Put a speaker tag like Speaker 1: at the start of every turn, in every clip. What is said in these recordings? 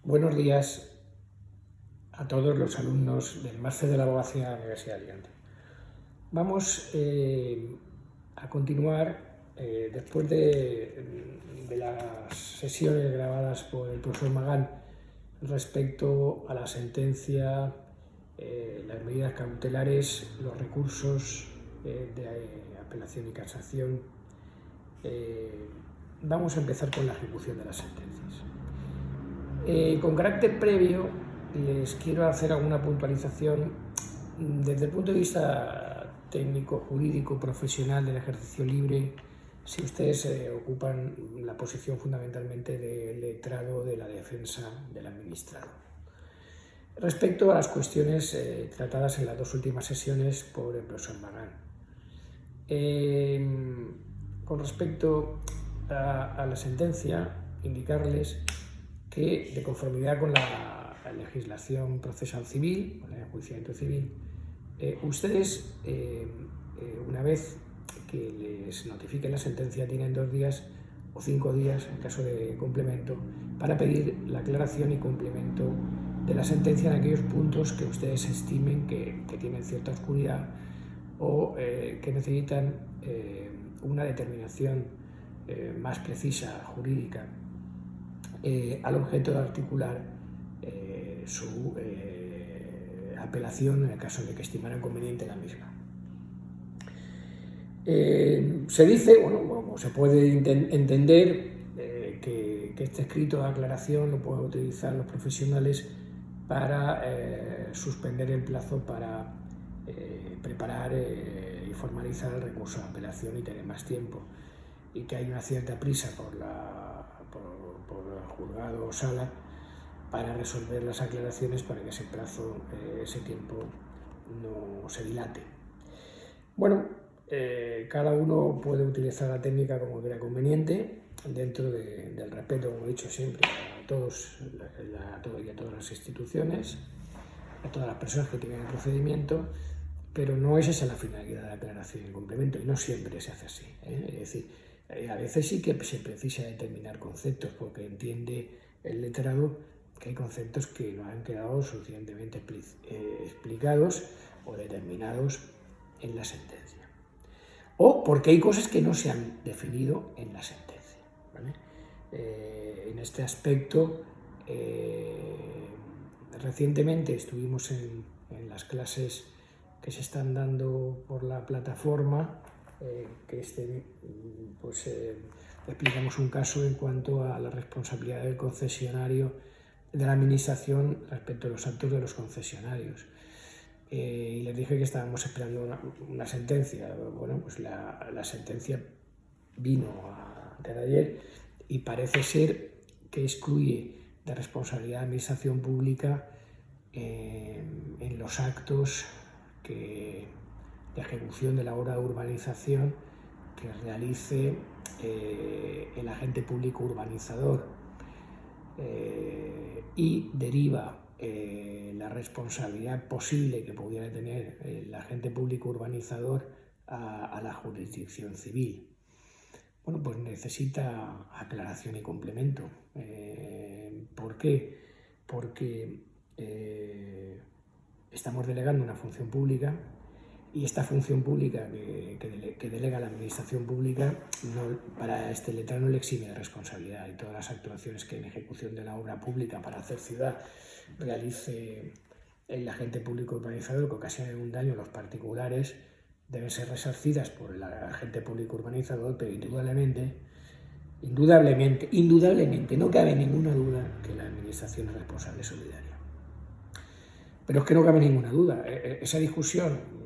Speaker 1: Buenos días a todos los alumnos del Máster de la Abogacía de la Universidad de Alicante. Vamos a continuar después de las sesiones grabadas por el profesor Magán respecto a la sentencia, las medidas cautelares, los recursos de apelación y casación. Vamos a empezar con la ejecución de las sentencias. Con carácter previo, les quiero hacer alguna puntualización desde el punto de vista técnico, jurídico, profesional del ejercicio libre, si ustedes ocupan la posición fundamentalmente de letrado de la defensa del administrado. Respecto a las cuestiones tratadas en las dos últimas sesiones por el profesor Magán. Con respecto a la sentencia, indicarles que, de conformidad con la legislación procesal civil, con el enjuiciamiento civil, ustedes, una vez que les notifiquen la sentencia, tienen 2 días o 5 días, en caso de complemento, para pedir la aclaración y complemento de la sentencia en aquellos puntos que ustedes estimen que tienen cierta oscuridad o que necesitan una determinación más precisa, jurídica, al objeto de articular su apelación en el caso de que estimaran conveniente la misma. Se dice, bueno, se puede entender que este escrito de aclaración lo pueden utilizar los profesionales para suspender el plazo para preparar y formalizar el recurso de apelación y tener más tiempo, y que hay una cierta prisa por el juzgado o sala para resolver las aclaraciones para que ese plazo, ese tiempo no se dilate. Bueno, cada uno puede utilizar la técnica como crea conveniente, dentro del respeto, como he dicho siempre, a todos y a todas las instituciones, a todas las personas que tienen el procedimiento, pero no es esa la finalidad de la aclaración y complemento, y no siempre se hace así, Es decir, a veces sí que se precisa determinar conceptos, porque entiende el letrado que hay conceptos que no han quedado suficientemente explicados o determinados en la sentencia, o porque hay cosas que no se han definido en la sentencia, ¿vale? En este aspecto, recientemente estuvimos en las clases que se están dando por la plataforma, explicamos un caso en cuanto a la responsabilidad del concesionario, de la administración respecto a los actos de los concesionarios. Y les dije que estábamos esperando una sentencia. Bueno, pues la sentencia vino antes de ayer y parece ser que excluye de responsabilidad de administración pública en los actos de ejecución de la obra de urbanización que realice el agente público urbanizador, y deriva la responsabilidad posible que pudiera tener el agente público urbanizador a la jurisdicción civil. Bueno, pues necesita aclaración y complemento. ¿Por qué? Porque estamos delegando una función pública, y esta función pública que delega la administración pública para este letrado no le exime de responsabilidad, y todas las actuaciones que en ejecución de la obra pública para hacer ciudad realice el agente público urbanizador que ocasione un daño a los particulares deben ser resarcidas por el agente público urbanizador, pero indudablemente, no cabe ninguna duda que la administración es responsable solidaria. Pero es que no cabe ninguna duda, esa discusión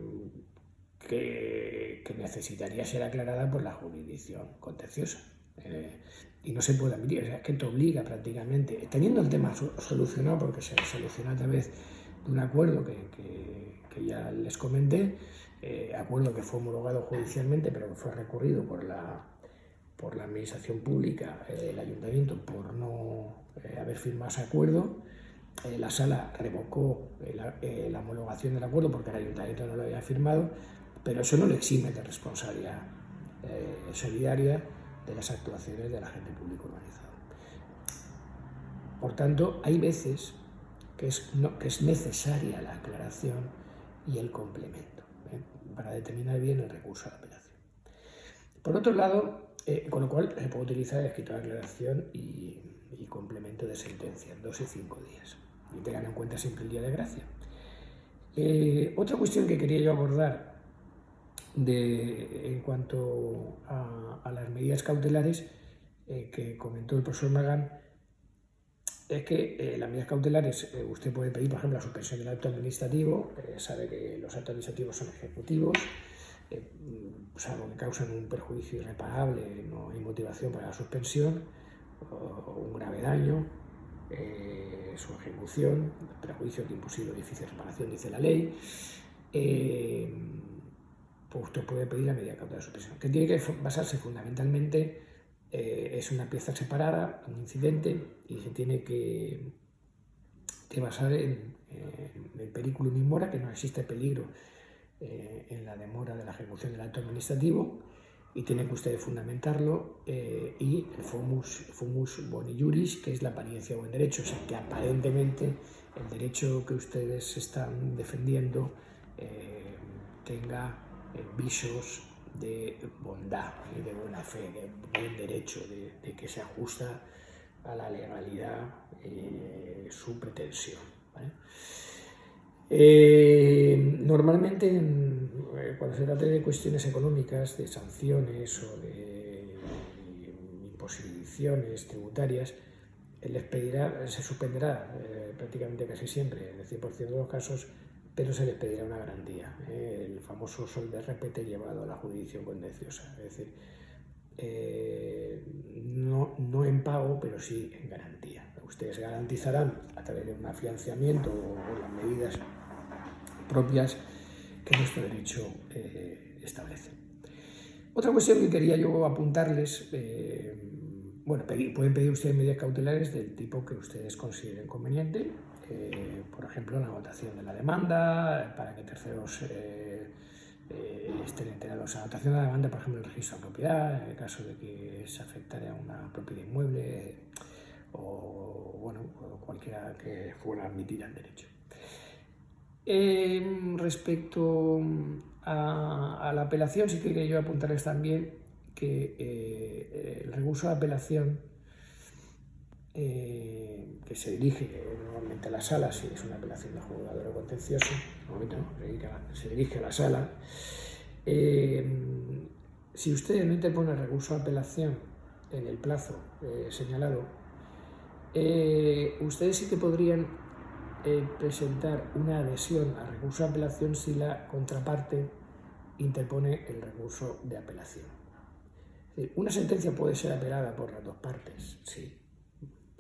Speaker 1: que necesitaría ser aclarada por la jurisdicción contenciosa, y no se puede admitir, es que te obliga prácticamente, teniendo el tema solucionado, porque se soluciona a través de un acuerdo que ya les comenté, acuerdo que fue homologado judicialmente, pero que fue recurrido por la administración pública, el ayuntamiento, por no haber firmado ese acuerdo. La sala revocó la homologación del acuerdo porque el ayuntamiento no lo había firmado, pero eso no le exime de responsabilidad solidaria de las actuaciones del agente público urbanizador. Por tanto, hay veces que es necesaria la aclaración y el complemento para determinar bien el recurso de apelación. Por otro lado, con lo cual se puede utilizar el escrito de aclaración y complemento de sentencia en 2 y 5 días. Y tengan en cuenta siempre el día de gracia. Otra cuestión que quería yo abordar en cuanto a las medidas cautelares que comentó el profesor Magán es que las medidas cautelares, usted puede pedir, por ejemplo, la suspensión del acto administrativo, sabe que los actos administrativos son ejecutivos, salvo que causan un perjuicio irreparable, no hay motivación para la suspensión, o un grave daño, su ejecución, perjuicio de imposible o difícil reparación, dice la ley, pues usted puede pedir la medida cautelar de suspensión, que tiene que basarse fundamentalmente, es una pieza separada, un incidente, y se tiene que basar en el periculum in mora, que no existe peligro en la demora de la ejecución del acto administrativo, y tiene que ustedes fundamentarlo, y el fumus boni juris, que es la apariencia de buen derecho, o sea, que aparentemente el derecho que ustedes están defendiendo tenga visos de bondad y de buena fe, de buen derecho, de que se ajusta a la legalidad su pretensión, ¿vale? Normalmente, cuando se trata de cuestiones económicas, de sanciones o de imposiciones tributarias, se suspenderá prácticamente casi siempre, en el 100% de los casos, pero se les pedirá una garantía, el famoso sol de repete llevado a la jurisdicción contenciosa, es decir, no en pago, pero sí en garantía. Ustedes garantizarán a través de un afianzamiento o las medidas propias que nuestro derecho establece. Otra cuestión que quería yo apuntarles, pueden pedir ustedes medidas cautelares del tipo que ustedes consideren conveniente, por ejemplo, la anotación de la demanda, para que terceros estén enterados. Anotación de la demanda, por ejemplo, el registro de propiedad, en el caso de que se afectara a una propiedad inmueble o cualquiera que fuera admitida en derecho. Respecto a la apelación, sí quería yo apuntarles también que el recurso de apelación que se dirige normalmente a la sala, si es una apelación de juzgador o contencioso, normalmente se dirige a la sala. Si ustedes no interponen el recurso de apelación en el plazo señalado, ustedes sí que podrían presentar una adhesión al recurso de apelación si la contraparte interpone el recurso de apelación. Una sentencia puede ser apelada por las dos partes, sí,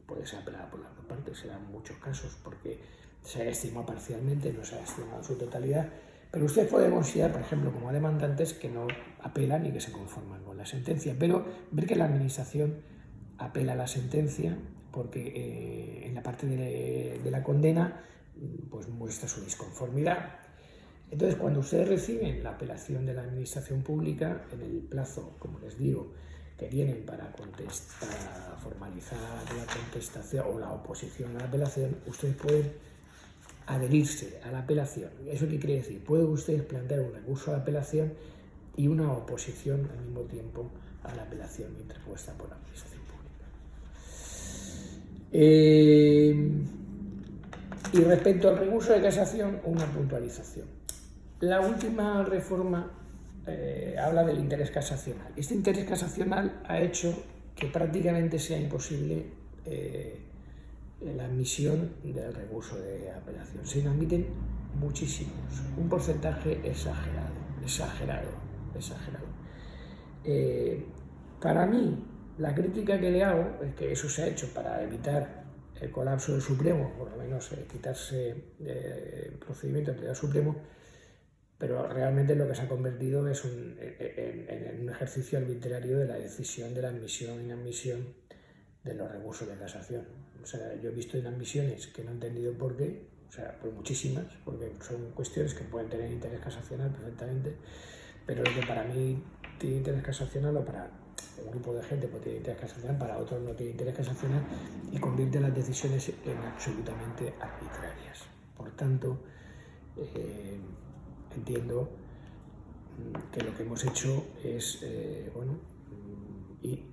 Speaker 1: puede ser apelada por las dos partes, se dan muchos casos porque se ha estimado parcialmente, no se ha estimado en su totalidad, pero usted puede considerar, por ejemplo, como demandantes que no apelan y que se conforman con la sentencia, pero ver que la administración apela a la sentencia porque en la parte de la condena pues muestra su disconformidad. Entonces, cuando ustedes reciben la apelación de la administración pública, en el plazo, como les digo, que tienen para formalizar la contestación o la oposición a la apelación, ustedes pueden adherirse a la apelación. ¿Eso qué quiere decir? Pueden ustedes plantear un recurso de apelación y una oposición al mismo tiempo a la apelación interpuesta por la administración pública. Y respecto al recurso de casación, una puntualización. La última reforma habla del interés casacional. Este interés casacional ha hecho que prácticamente sea imposible la admisión del recurso de apelación. Se admiten muchísimos, un porcentaje exagerado. Para mí, la crítica que le hago es que eso se ha hecho para evitar el colapso del Supremo, por lo menos quitarse el procedimiento ante el Supremo, pero realmente lo que se ha convertido es en un ejercicio arbitrario de la decisión de la admisión o inadmisión de los recursos de casación. O sea, yo he visto inadmisiones que no he entendido por qué, o sea, por muchísimas, porque son cuestiones que pueden tener interés casacional perfectamente, pero lo que para mí tiene interés casacional o para un grupo de gente pues, tiene interés casacional, para otros no tiene interés casacional, y convierte las decisiones en absolutamente arbitrarias. Por tanto, entiendo que lo que hemos hecho es y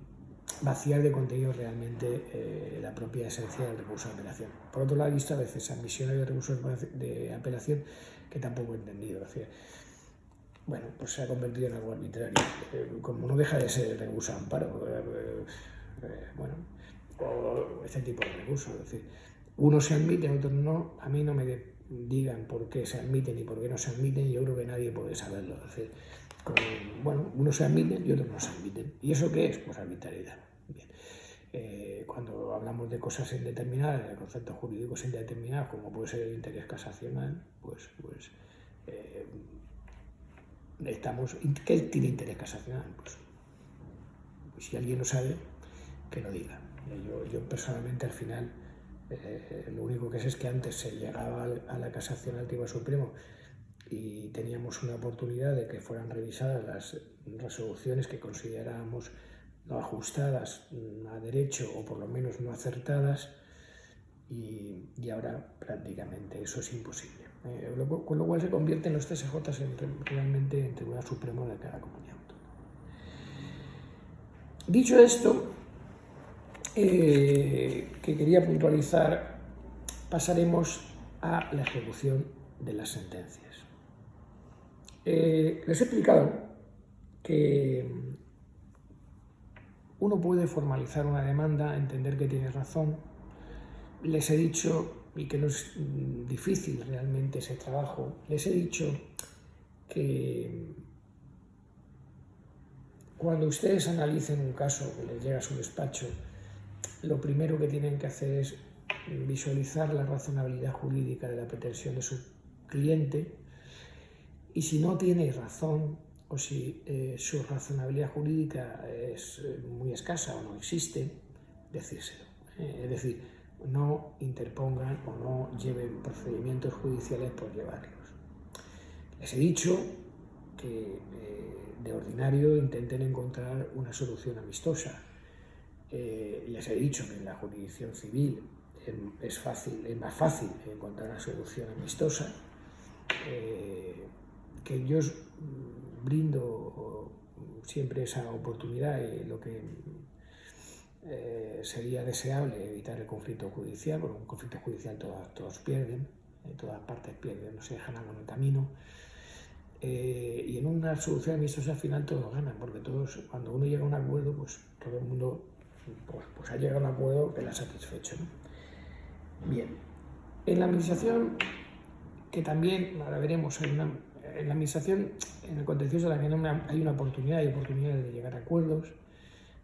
Speaker 1: vaciar de contenido realmente la propia esencia del recurso de apelación. Por otro lado, he visto a veces admisiones de recursos de apelación que tampoco he entendido. Es decir, bueno, pues se ha convertido en algo arbitrario, como no deja de ser el recurso de amparo, o este tipo de recursos. Es decir, unos se admiten, otros no. A mí no me digan por qué se admiten y por qué no se admiten, yo creo que nadie puede saberlo. Es decir, unos se admiten y otros no se admiten. ¿Y eso qué es? Pues arbitrariedad. Bien. Cuando hablamos de cosas indeterminadas, de conceptos jurídicos indeterminados, como puede ser el interés casacional, ¿qué tiene interés casacional? Pues si alguien lo sabe, que lo diga. Yo personalmente al final lo único que sé es que antes se llegaba a la casación al Tribunal Supremo y teníamos una oportunidad de que fueran revisadas las resoluciones que considerábamos no ajustadas a derecho o por lo menos no acertadas, y ahora prácticamente eso es imposible. Con lo cual se convierten los TSJ realmente en Tribunal Supremo de cada comunidad autónoma. Dicho esto, que quería puntualizar, pasaremos a la ejecución de las sentencias. Les he explicado que uno puede formalizar una demanda, entender que tiene razón. Les he dicho, y que no es difícil realmente ese trabajo, les he dicho que cuando ustedes analicen un caso que les llega a su despacho, lo primero que tienen que hacer es visualizar la razonabilidad jurídica de la pretensión de su cliente, y si no tiene razón o si su razonabilidad jurídica es muy escasa o no existe, decírselo. Es decir, no interpongan o no lleven procedimientos judiciales por llevarlos. Les he dicho que de ordinario intenten encontrar una solución amistosa. Les he dicho que en la jurisdicción civil es más fácil encontrar una solución amistosa, que yo brindo siempre esa oportunidad, y lo que sería deseable evitar el conflicto judicial, porque un conflicto judicial todos pierden, todas partes pierden, no se dejan algo en el camino, y en una solución amistosa al final todos ganan, porque cuando uno llega a un acuerdo, pues todo el mundo pues ha llegado a un acuerdo que le ha satisfecho, ¿no? Bien, en la administración, que también, ahora veremos, en la administración, en el contencioso también hay una oportunidad de llegar a acuerdos.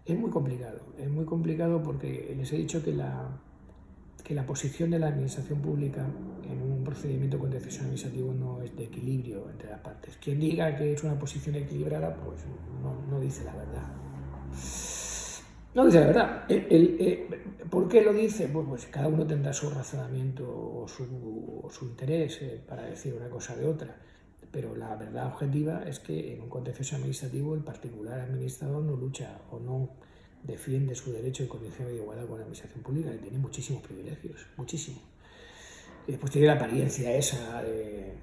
Speaker 1: Es muy complicado porque les he dicho que la posición de la administración pública en un procedimiento contencioso administrativo no es de equilibrio entre las partes. Quien diga que es una posición equilibrada, pues no dice la verdad. No dice la verdad. ¿Por qué lo dice? Pues cada uno tendrá su razonamiento o su interés para decir una cosa de otra. Pero la verdad objetiva es que en un contencioso administrativo el particular administrador no lucha o no defiende su derecho en condiciones de igualdad con la administración pública, que tiene muchísimos privilegios, muchísimos. Y después tiene la apariencia esa de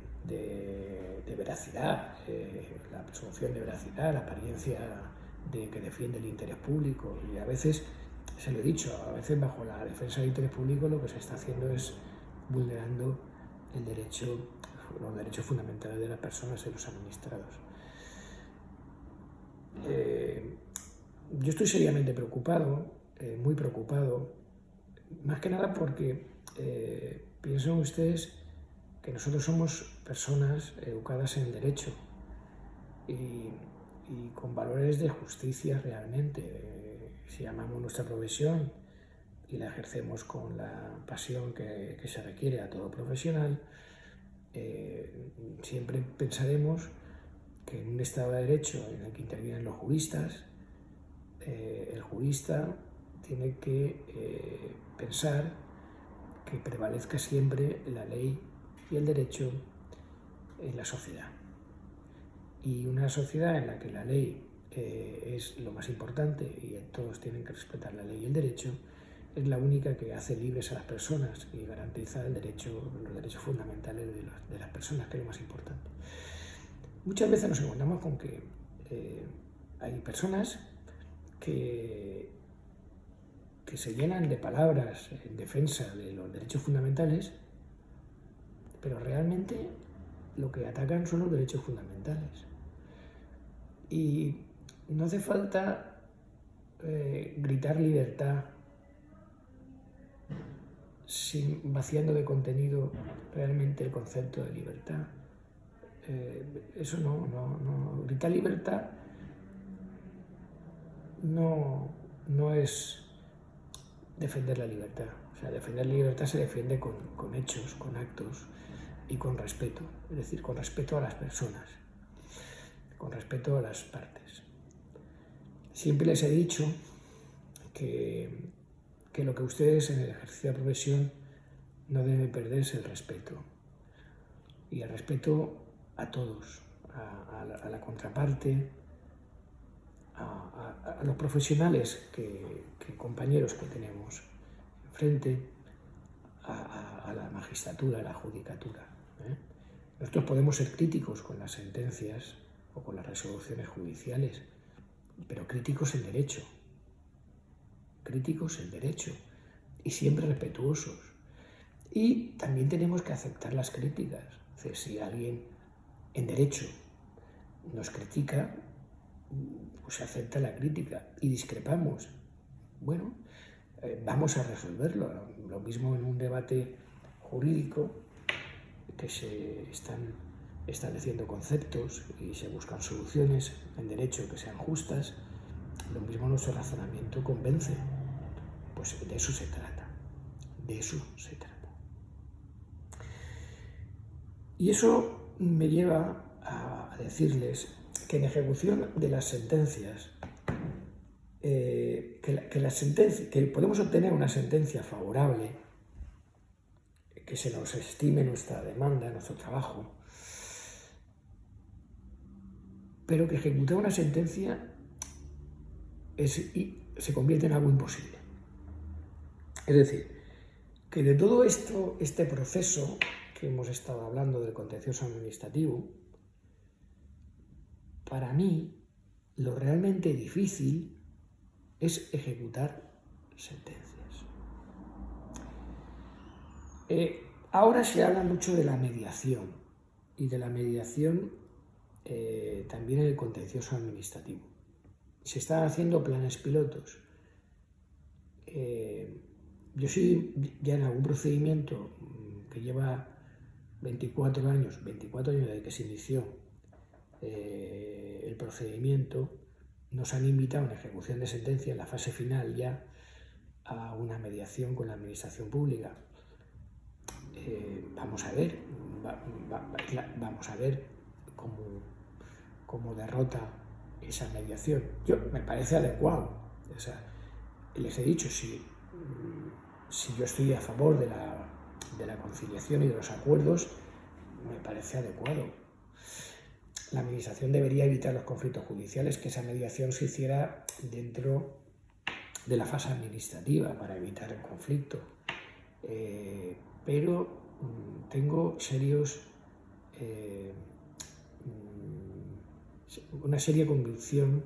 Speaker 1: veracidad, la presunción de veracidad, la apariencia de que defiende el interés público, y a veces, se lo he dicho, a veces bajo la defensa del interés público lo que se está haciendo es vulnerando los derechos fundamentales de las personas y los administrados. Yo estoy seriamente preocupado, muy preocupado, más que nada porque piensen ustedes que nosotros somos personas educadas en el derecho y con valores de justicia realmente. Si amamos nuestra profesión y la ejercemos con la pasión que se requiere a todo profesional, siempre pensaremos que en un Estado de Derecho en el que intervienen los juristas, el jurista tiene que pensar que prevalezca siempre la ley y el derecho en la sociedad. Y una sociedad en la que la ley es lo más importante y todos tienen que respetar la ley y el derecho, es la única que hace libres a las personas y garantiza los derechos fundamentales de las personas, que es lo más importante. Muchas veces nos encontramos con que hay personas que se llenan de palabras en defensa de los derechos fundamentales, pero realmente lo que atacan son los derechos fundamentales. Y no hace falta gritar libertad vaciando de contenido realmente el concepto de libertad. Eso no. Gritar libertad no es defender la libertad. O sea, defender la libertad se defiende con hechos, con actos y con respeto. Es decir, con respeto a las personas, con respeto a las partes. Siempre les he dicho que lo que ustedes en el ejercicio de la profesión no debe perderse el respeto. Y el respeto a todos, a la contraparte, a los profesionales, compañeros que tenemos enfrente, a la magistratura, a la judicatura. Nosotros podemos ser críticos con las sentencias o con las resoluciones judiciales, pero críticos en derecho. Críticos en derecho y siempre respetuosos. Y también tenemos que aceptar las críticas. Es decir, si alguien en derecho nos critica, pues se acepta la crítica y discrepamos. Bueno, vamos a resolverlo. Lo mismo en un debate jurídico, que se están estableciendo conceptos y se buscan soluciones en derecho que sean justas. Lo mismo nuestro razonamiento convence. Pues de eso se trata. De eso se trata. Y eso me lleva a decirles que en ejecución de las sentencias, que podemos obtener una sentencia favorable, que se nos estime nuestra demanda, nuestro trabajo, pero que ejecutar una sentencia se convierte en algo imposible. Es decir, que de todo esto, este proceso que hemos estado hablando del contencioso administrativo, para mí lo realmente difícil es ejecutar sentencias. Ahora se habla mucho de la mediación y de la mediación también en el contencioso administrativo. Se están haciendo planes pilotos. Yo soy ya en algún procedimiento que lleva 24 años desde que se inició el procedimiento, nos han invitado en ejecución de sentencia en la fase final ya a una mediación con la administración pública. Vamos a ver cómo derrota esa mediación. Me parece adecuado. O sea, les he dicho, si yo estoy a favor de la conciliación y de los acuerdos, me parece adecuado. La administración debería evitar los conflictos judiciales, que esa mediación se hiciera dentro de la fase administrativa para evitar el conflicto. Pero tengo una seria convicción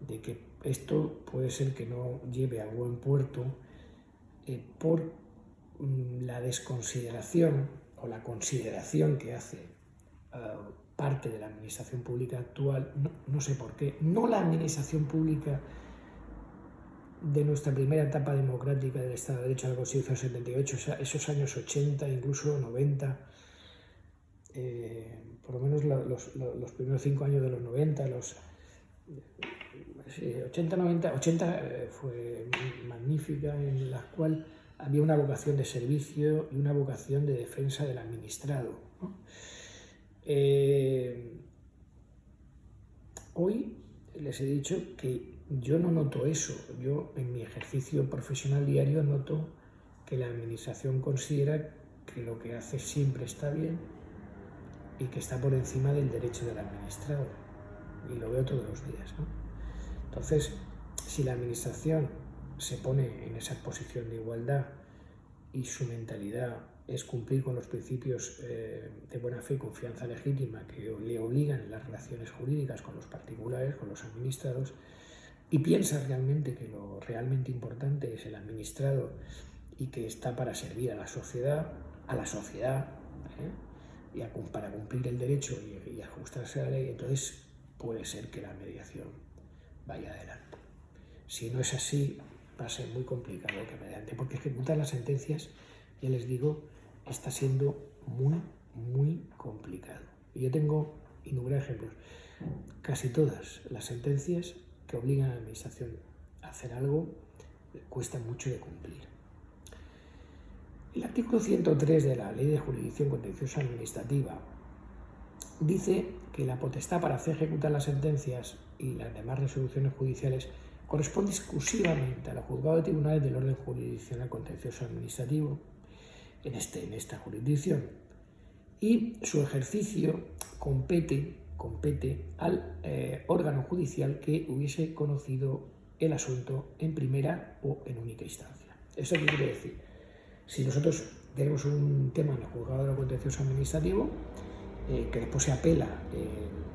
Speaker 1: de que esto puede ser que no lleve a buen puerto por la desconsideración o la consideración que hace parte de la administración pública actual, no sé por qué, no la administración pública de nuestra primera etapa democrática del Estado de Derecho de la Constitución 78, esos años 80, incluso 90, por lo menos los primeros 5 años de los 90, 80 fue magnífica, en la cual había una vocación de servicio y una vocación de defensa del administrado, ¿no? Hoy les he dicho que yo no noto eso. Yo en mi ejercicio profesional diario noto que la administración considera que lo que hace siempre está bien y que está por encima del derecho del administrado. Y lo veo todos los días, ¿no? Entonces, si la administración se pone en esa posición de igualdad y su mentalidad es cumplir con los principios de buena fe y confianza legítima que le obligan en las relaciones jurídicas con los particulares, con los administrados, y piensa realmente que lo realmente importante es el administrado y que está para servir a la sociedad, y para cumplir el derecho y ajustarse a la ley, entonces puede ser que la mediación vaya adelante. Si no es así, va a ser muy complicado que mediante, porque ejecutar las sentencias, ya les digo, está siendo muy complicado. Y yo tengo innumerables ejemplos. Casi todas las sentencias que obligan a la administración a hacer algo cuestan mucho de cumplir. El artículo 103 de la Ley de Jurisdicción Contenciosa Administrativa dice que la potestad para hacer ejecutar las sentencias y las demás resoluciones judiciales corresponde exclusivamente a los juzgados de tribunales del orden jurisdiccional contencioso administrativo en esta jurisdicción, y su ejercicio compete al órgano judicial que hubiese conocido el asunto en primera o en única instancia. ¿Eso qué quiere decir? Si nosotros tenemos un tema en el juzgado de lo contencioso administrativo que después se apela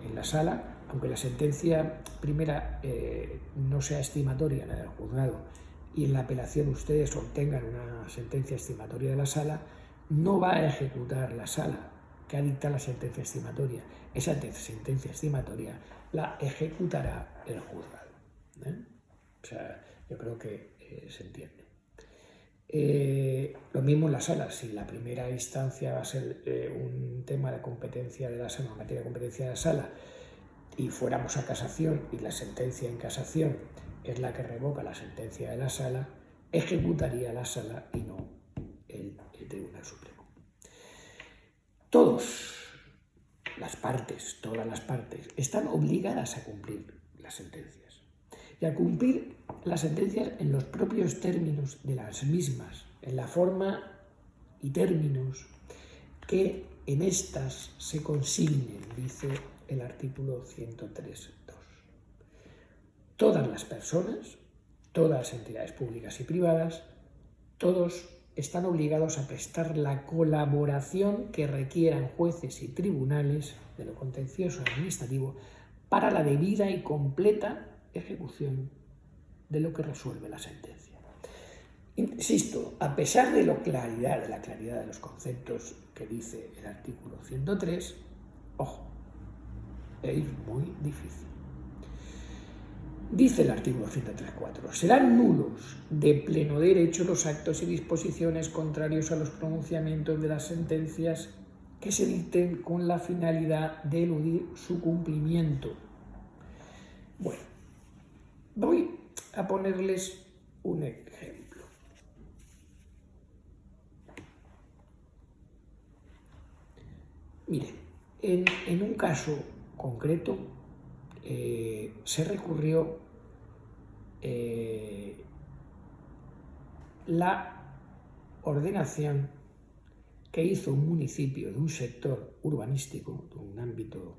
Speaker 1: en la sala, aunque la sentencia primera no sea estimatoria, la del juzgado, y en la apelación ustedes obtengan una sentencia estimatoria de la sala, no va a ejecutar la sala que ha dictado la sentencia estimatoria. Esa sentencia estimatoria la ejecutará el juzgado. O sea, yo creo que se entiende. Lo mismo en la sala. Si la primera instancia va a ser un tema de competencia de la sala, una materia de competencia de la sala, y fuéramos a casación y la sentencia en casación es la que revoca la sentencia de la sala, ejecutaría la sala y no el Tribunal Supremo. Todas las partes están obligadas a cumplir las sentencias. Y a cumplir las sentencias en los propios términos de las mismas, en la forma y términos que en estas se consignen, dice el artículo 103.2. Todas las personas, todas las entidades públicas y privadas, todos están obligados a prestar la colaboración que requieran jueces y tribunales de lo contencioso administrativo para la debida y completa ejecución de lo que resuelve la sentencia. Insisto, a pesar de la claridad de los conceptos que dice el artículo 103, ojo, es muy difícil. Dice el artículo 103.4, serán nulos de pleno derecho los actos y disposiciones contrarios a los pronunciamientos de las sentencias que se dicten con la finalidad de eludir su cumplimiento. Bueno, voy a ponerles un ejemplo. Miren, en un caso concreto se recurrió la ordenación que hizo un municipio de un sector urbanístico, de un ámbito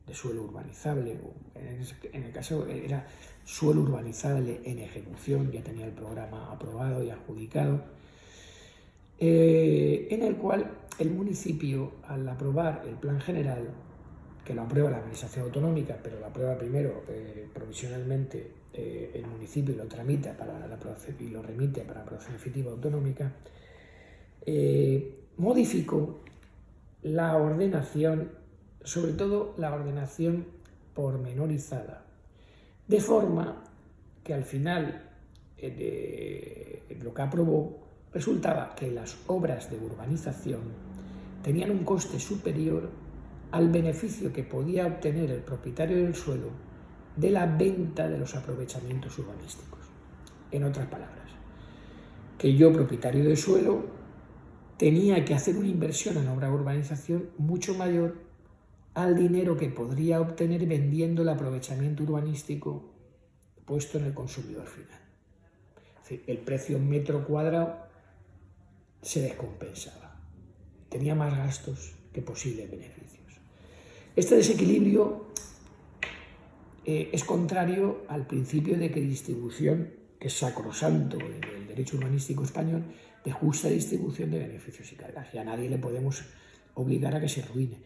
Speaker 1: de suelo urbanizable, en el caso era suelo urbanizable en ejecución, ya tenía el programa aprobado y adjudicado, en el cual el municipio, al aprobar el plan general, que lo aprueba la Administración Autonómica, pero lo aprueba primero provisionalmente el municipio y lo tramita para la aprobación y lo remite para la aprobación efectiva autonómica, modificó la ordenación, sobre todo la ordenación pormenorizada, de forma que al final lo que aprobó resultaba que las obras de urbanización tenían un coste superior al beneficio que podía obtener el propietario del suelo de la venta de los aprovechamientos urbanísticos. En otras palabras, que yo, propietario del suelo, tenía que hacer una inversión en obra de urbanización mucho mayor al dinero que podría obtener vendiendo el aprovechamiento urbanístico puesto en el consumidor final. Es decir, el precio en metro cuadrado se descompensaba. Tenía más gastos que posibles beneficios. Este desequilibrio es contrario al principio de distribución, que es sacrosanto en el derecho urbanístico español, de justa distribución de beneficios y cargas. Y a nadie le podemos obligar a que se ruine.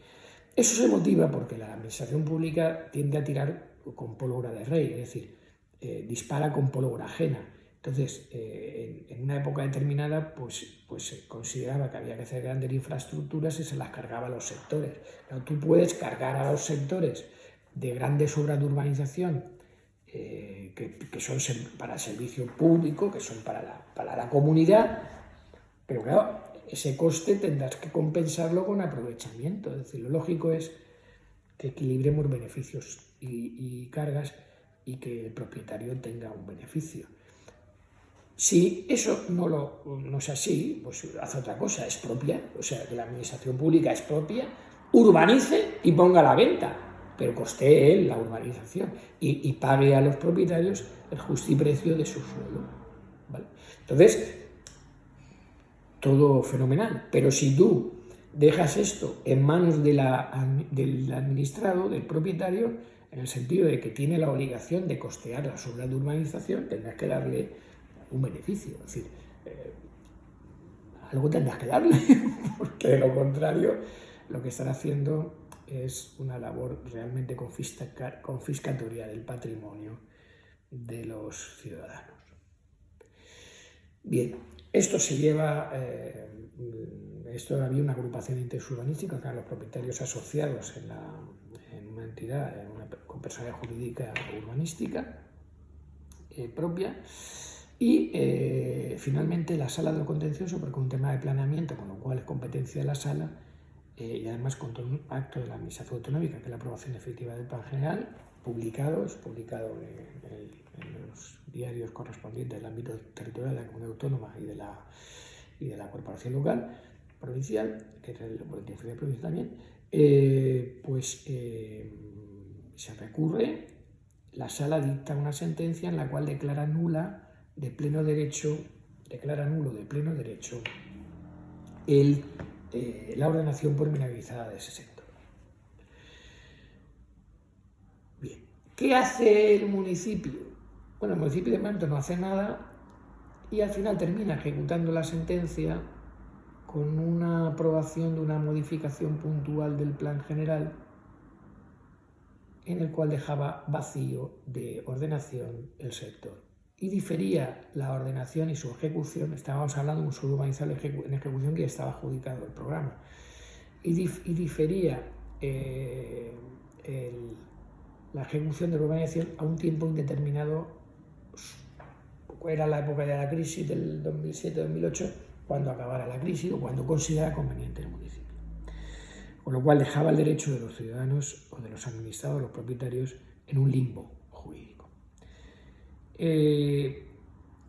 Speaker 1: Eso se motiva porque la administración pública tiende a tirar con pólvora de rey, es decir, dispara con pólvora ajena. Entonces, en una época determinada, pues se consideraba que había que hacer grandes infraestructuras y se las cargaba a los sectores. Pero tú puedes cargar a los sectores de grandes obras de urbanización que son para servicio público, que son para la comunidad, pero claro, ese coste tendrás que compensarlo con aprovechamiento. Es decir, lo lógico es que equilibremos beneficios y cargas y que el propietario tenga un beneficio. Si eso no es así, pues hace otra cosa, expropia, o sea, que la administración pública expropia, urbanice y ponga a la venta, pero costee él la urbanización y pague a los propietarios el justiprecio de su suelo, ¿vale? Entonces, todo fenomenal, pero si tú dejas esto en manos del administrado, del propietario, en el sentido de que tiene la obligación de costear las obras de urbanización, tendrás que darle un beneficio, es decir, algo tendrás que darle, porque de lo contrario lo que están haciendo es una labor realmente confiscatoria del patrimonio de los ciudadanos. Bien, esto se lleva, había una agrupación interurbanística, que eran los propietarios asociados en una entidad, con personalidad jurídica urbanística propia, y finalmente la sala del contencioso, porque es un tema de planeamiento, con lo cual es competencia de la sala, y además con todo un acto de la Administración Autonómica, que es la aprobación efectiva del Plan General, publicado en los diarios correspondientes del ámbito territorial de la Comunidad Autónoma y de la Corporación Local, provincial, que es el Boletín Oficial Provincial también, se recurre, la sala dicta una sentencia en la cual declara nulo de pleno derecho la ordenación pormenorizada de ese sector. Bien, ¿qué hace el municipio? Bueno, el municipio de momento no hace nada y al final termina ejecutando la sentencia con una aprobación de una modificación puntual del plan general en el cual dejaba vacío de ordenación el sector y difería la ordenación y su ejecución. Estábamos hablando de un suelo urbanizable en ejecución que ya estaba adjudicado el programa, y difería la ejecución de la urbanización a un tiempo indeterminado. Era la época de la crisis del 2007-2008, cuando acabara la crisis o cuando considerara conveniente el municipio. Con lo cual dejaba el derecho de los ciudadanos o de los administrados, los propietarios, en un limbo jurídico.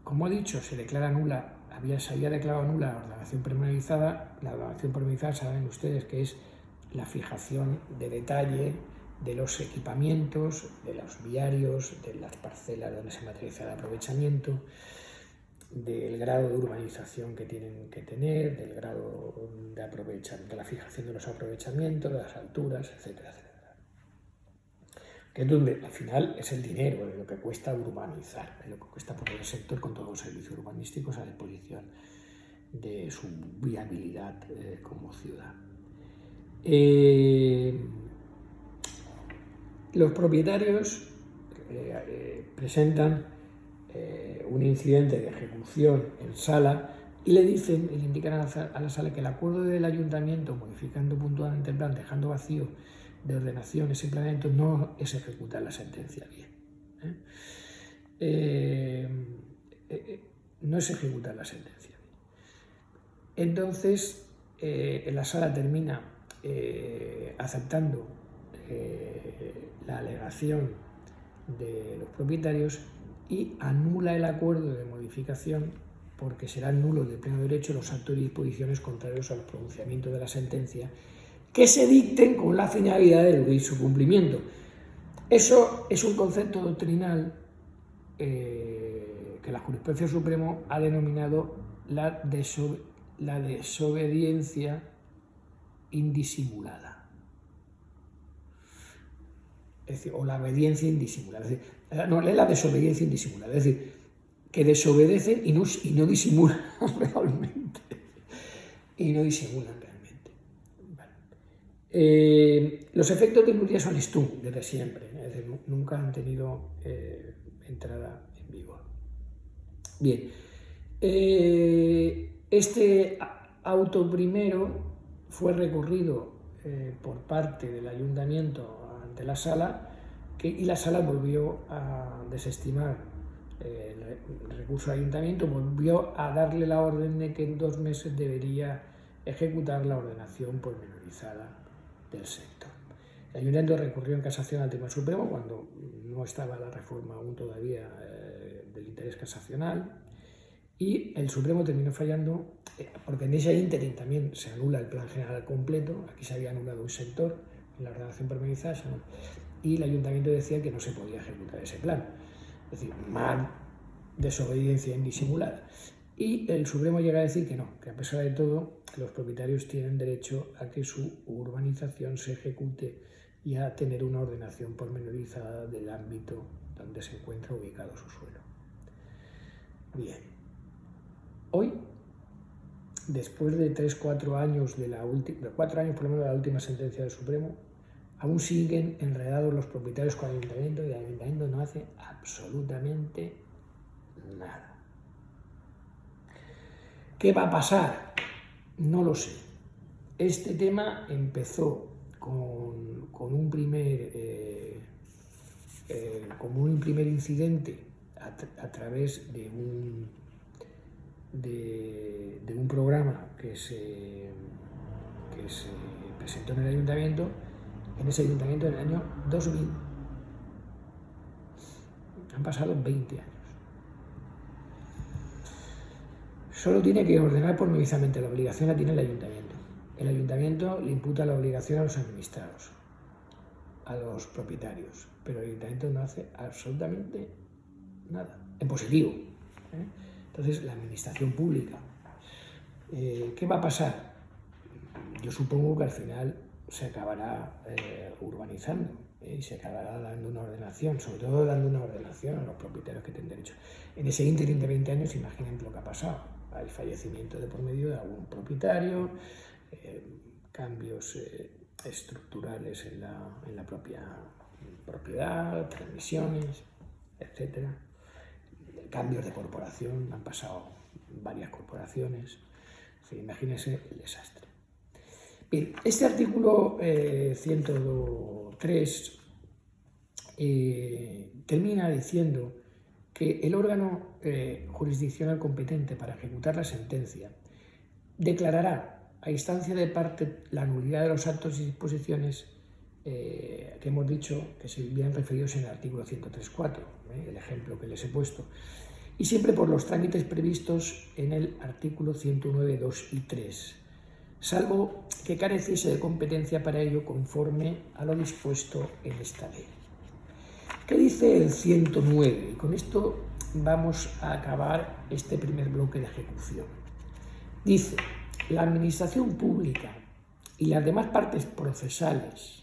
Speaker 1: Como he dicho, se declara nula, se había declarado nula la ordenación pormenorizada. La ordenación pormenorizada, saben ustedes que es la fijación de detalle de los equipamientos, de los viarios, de las parcelas donde se materializa el aprovechamiento, del grado de urbanización que tienen que tener, del grado de aprovechamiento, de la fijación de los aprovechamientos, de las alturas, etcétera, etcétera. Que es donde al final es el dinero, de lo que cuesta urbanizar, de lo que cuesta poner el sector con todos los servicios urbanísticos a disposición de su viabilidad como ciudad. Los propietarios presentan un incidente de ejecución en sala y le indican a la sala que el acuerdo del ayuntamiento, modificando puntualmente el plan, dejando vacío de ordenación ese planeamiento, no es ejecutar la sentencia bien. No es ejecutar la sentencia bien. Entonces, la sala termina aceptando la alegación de los propietarios y anula el acuerdo de modificación, porque serán nulos de pleno derecho los actos y disposiciones contrarios a los pronunciamientos de la sentencia que se dicten con la finalidad de eludir su cumplimiento. Eso es un concepto doctrinal que la Jurisprudencia Suprema ha denominado la desobediencia indisimulada. es decir, o la obediencia indisimulada, es decir, no, es la desobediencia indisimulada, es decir, que desobedecen y no disimulan realmente. Y no disimulan realmente. Vale. Los efectos de Nuria son stun desde siempre, es decir, nunca han tenido entrada en vigor. Bien, este auto primero fue recurrido por parte del ayuntamiento ante la sala y la sala volvió a desestimar el recurso del ayuntamiento, volvió a darle la orden de que en 2 meses debería ejecutar la ordenación pormenorizada del sector. El ayuntamiento recurrió en casación al Tribunal Supremo cuando no estaba la reforma aún todavía del interés casacional, y el Supremo terminó fallando porque en ese ínterin también se anula el plan general completo. Aquí se había anulado un sector en la ordenación pormenorizada y el ayuntamiento decía que no se podía ejecutar ese plan, es decir, mal desobediencia indisimulada. Y el Supremo llega a decir que no, que a pesar de todo los propietarios tienen derecho a que su urbanización se ejecute y a tener una ordenación pormenorizada del ámbito donde se encuentra ubicado su suelo. Bien. Hoy, después de 3-4 años, 4 años por lo menos de la última sentencia del Supremo, aún siguen enredados los propietarios con el ayuntamiento y el ayuntamiento no hace absolutamente nada. ¿Qué va a pasar? No lo sé. Este tema empezó con un primer incidente a través de un programa que se presentó en el ayuntamiento, en el año 2000. Han pasado 20 años. Solo tiene que ordenar pormenorizadamente, la obligación la tiene el ayuntamiento. El ayuntamiento le imputa la obligación a los administrados, a los propietarios, pero el ayuntamiento no hace absolutamente nada, en positivo. Entonces, la administración pública, ¿qué va a pasar? Yo supongo que al final se acabará urbanizando y se acabará dando una ordenación, sobre todo dando una ordenación a los propietarios que tienen derecho. En ese ínterin de 20 años, imaginen lo que ha pasado. Hay fallecimiento de por medio de algún propietario, cambios estructurales en la propia propiedad, transmisiones, etcétera. Cambios de corporación, han pasado varias corporaciones, imagínense el desastre. Bien, este artículo 103 termina diciendo que el órgano jurisdiccional competente para ejecutar la sentencia declarará a instancia de parte la nulidad de los actos y disposiciones que hemos dicho que se vienen referidos en el artículo 103.4, el ejemplo que les he puesto, y siempre por los trámites previstos en el artículo 109.2 y 3, salvo que careciese de competencia para ello conforme a lo dispuesto en esta ley. ¿Qué dice el 109? Y con esto vamos a acabar este primer bloque de ejecución. Dice: la administración pública y las demás partes procesales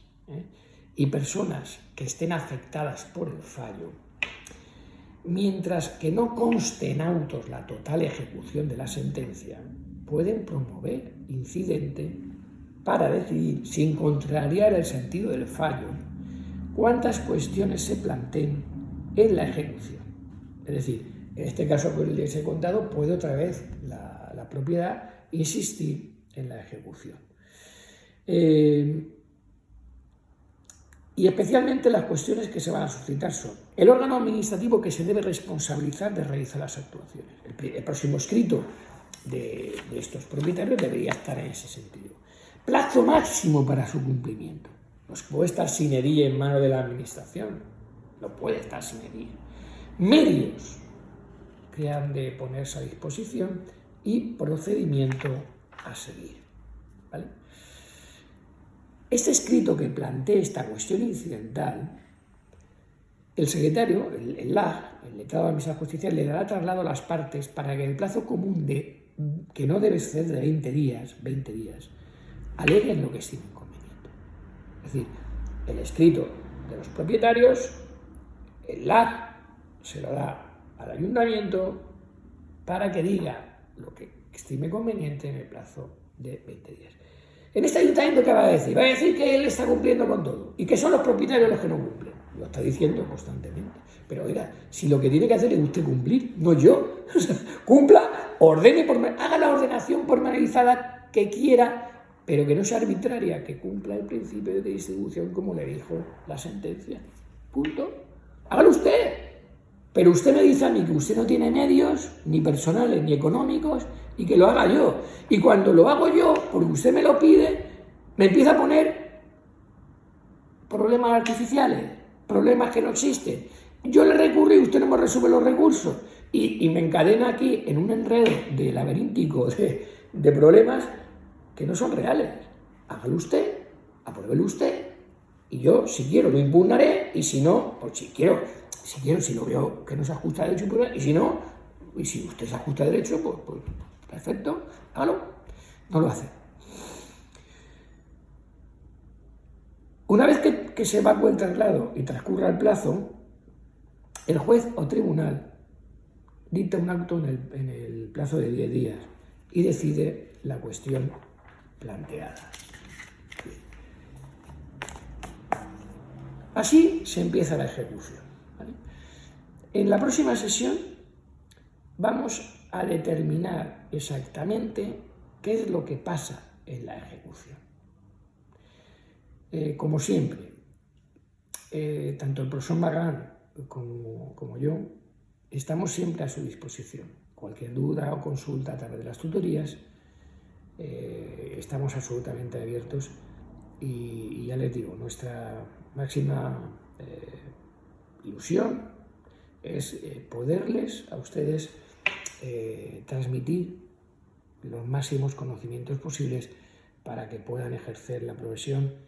Speaker 1: y personas que estén afectadas por el fallo, mientras que no conste en autos la total ejecución de la sentencia, pueden promover incidente para decidir, sin contrariar el sentido del fallo, cuántas cuestiones se planteen en la ejecución. Es decir, en este caso que les he contado, puede otra vez la propiedad insistir en la ejecución. Y especialmente las cuestiones que se van a suscitar son el órgano administrativo que se debe responsabilizar de realizar las actuaciones. El próximo escrito de estos propietarios debería estar en ese sentido. Plazo máximo para su cumplimiento. No puede estar sin edie en mano de la administración. No puede estar sin edie. Medios que han de ponerse a disposición y procedimiento a seguir. ¿Vale? Este escrito que plantea esta cuestión incidental, el secretario, el LAJ, el letrado de la Administración Judicial, le dará traslado a las partes para que en el plazo común que no debe ser de 20 días, aleguen lo que estime conveniente. Es decir, el escrito de los propietarios, el LAC se lo da al ayuntamiento para que diga lo que estime conveniente en el plazo de 20 días. En este ayuntamiento, ¿qué va a decir? Va a decir que él está cumpliendo con todo y que son los propietarios los que no cumplen. Lo está diciendo constantemente. Pero oiga, si lo que tiene que hacer es usted cumplir, no yo. O sea, cumpla, haga la ordenación pormenorizada que quiera, pero que no sea arbitraria, que cumpla el principio de distribución como le dijo la sentencia. Punto. Hágalo usted. Pero usted me dice a mí que usted no tiene medios, ni personales, ni económicos, y que lo haga yo. Y cuando lo hago yo, porque usted me lo pide, me empieza a poner problemas artificiales, problemas que no existen. Yo le recurro y usted no me resuelve los recursos. Y me encadena aquí en un enredo de laberíntico de problemas que no son reales. Hágalo usted, apruébelo usted, y yo, si quiero, lo impugnaré, y si no, pues si lo veo que no se ajusta a derecho, y si no, y si usted se ajusta a derecho, pues perfecto, hágalo. No lo hace. Una vez que se evacúe el traslado y transcurra el plazo, el juez o tribunal dicta un acto en el plazo de 10 días y decide la cuestión planteada. Así se empieza la ejecución, ¿vale? En la próxima sesión vamos a determinar exactamente qué es lo que pasa en la ejecución. Como siempre, tanto el profesor Magán como yo estamos siempre a su disposición. Cualquier duda o consulta a través de las tutorías, estamos absolutamente abiertos y ya les digo, nuestra máxima ilusión es poderles a ustedes transmitir los máximos conocimientos posibles para que puedan ejercer la profesión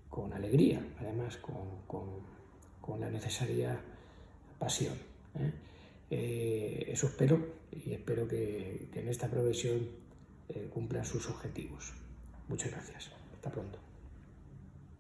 Speaker 1: con alegría, además con la necesaria pasión. Eso espero, y espero que en esta profesión cumplan sus objetivos. Muchas gracias. Hasta pronto.